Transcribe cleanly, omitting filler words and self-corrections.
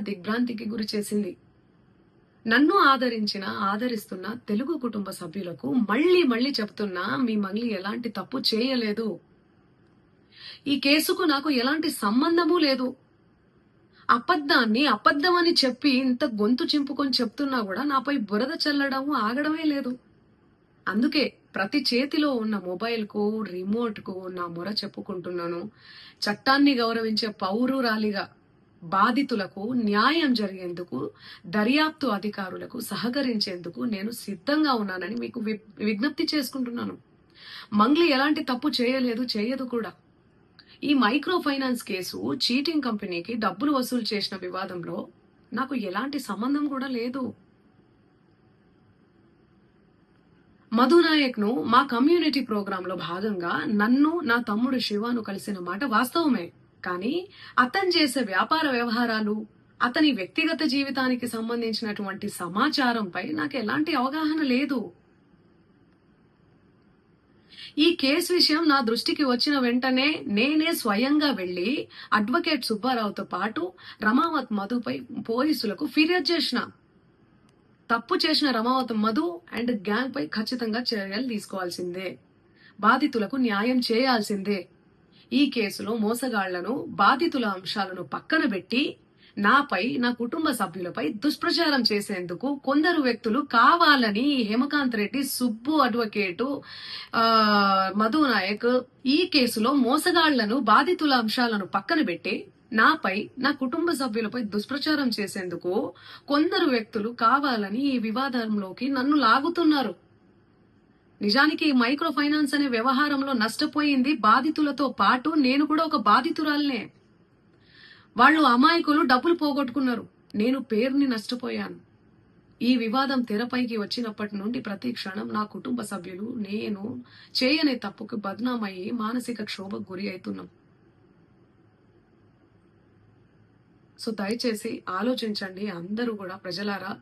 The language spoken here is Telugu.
దిగ్భ్రాంతికి గురి చేసింది. నన్ను ఆదరిస్తున్న తెలుగు కుటుంబ సభ్యులకు మళ్ళీ చెప్తున్నా, మీ మంగ్లీ ఎలాంటి తప్పు చేయలేదు. ఈ కేసుకు నాకు ఎలాంటి సంబంధమూ లేదు. అబద్ధాన్ని అబద్ధమని చెప్పి ఇంత గొంతు చింపుకొని చెప్తున్నా కూడా నాపై బురద చల్లడము ఆగడమే లేదు. అందుకే ప్రతి చేతిలో ఉన్న మొబైల్ కు, రిమోట్ కు నా మొర చెప్పుకుంటున్నాను. చట్టాన్ని గౌరవించే పౌరురాలిగా బాధితులకు న్యాయం జరిగేందుకు, దర్యాప్తు అధికారులకు సహకరించేందుకు నేను సిద్ధంగా ఉన్నానని మీకు విజ్ఞప్తి చేసుకుంటున్నాను. మంగ్లీ ఎలాంటి తప్పు చేయలేదు, చేయదు కూడా. ఈ మైక్రో ఫైనాన్స్ కేసు చీటింగ్ కంపెనీకి డబ్బులు వసూలు చేసిన వివాదంలో నాకు ఎలాంటి సంబంధం కూడా లేదు. మధునాయక్ ను మా కమ్యూనిటీ ప్రోగ్రామ్ లో భాగంగా నన్ను, నా తమ్ముడు శివాను కలిసిన మాట వాస్తవమే. కానీ అతను చేసే వ్యాపార వ్యవహారాలు, అతని వ్యక్తిగత జీవితానికి సంబంధించినటువంటి సమాచారంపై నాకు ఎలాంటి అవగాహన లేదు. ఈ కేసు విషయం నా దృష్టికి వచ్చిన వెంటనే నేనే స్వయంగా వెళ్లి అడ్వకేట్ సుబ్బారావుతో పాటు రమావత్ మధుపై పోలీసులకు ఫిర్యాదు చేసిన. తప్పు చేసిన రమావత్ మధు అండ్ గ్యాంగ్ పై ఖచ్చితంగా చర్యలు తీసుకోవాల్సిందే. బాధితులకు న్యాయం చేయాల్సిందే. ఈ కేసులో మోసగాళ్లను, బాధితుల అంశాలను పక్కన పెట్టి నాపై, నా కుటుంబ సభ్యులపై దుష్ప్రచారం చేసేందుకు కొందరు వ్యక్తులు కావాలని హేమకాంత్ రెడ్డి, సుబ్బు అడ్వకేటు, మధునాయక్ ఈ కేసులో మోసగాళ్లను, బాధితుల అంశాలను పక్కన పెట్టి నాపై, నా కుటుంబ సభ్యులపై దుష్ప్రచారం చేసేందుకు కొందరు వ్యక్తులు కావాలని ఈ వివాదంలోకి నన్ను లాగుతున్నారు. నిజానికి ఈ మైక్రో ఫైనాన్స్ అనే వ్యవహారంలో నష్టపోయింది బాధితులతో పాటు నేను కూడా ఒక బాధితురాలనే. వాళ్ళు అమాయకులు డబ్బులు పోగొట్టుకున్నారు. నేను పేరుని నష్టపోయాను. ఈ వివాదం తెరపైకి వచ్చినప్పటి నుండి ప్రతి క్షణం నా కుటుంబ సభ్యులు, నేను చేయని తప్పుకు బద్నామయ్యి మానసిక క్షోభకు గురి అవుతున్నాం. సో దయచేసి ఆలోచించండి అందరూ కూడా, ప్రజలారా.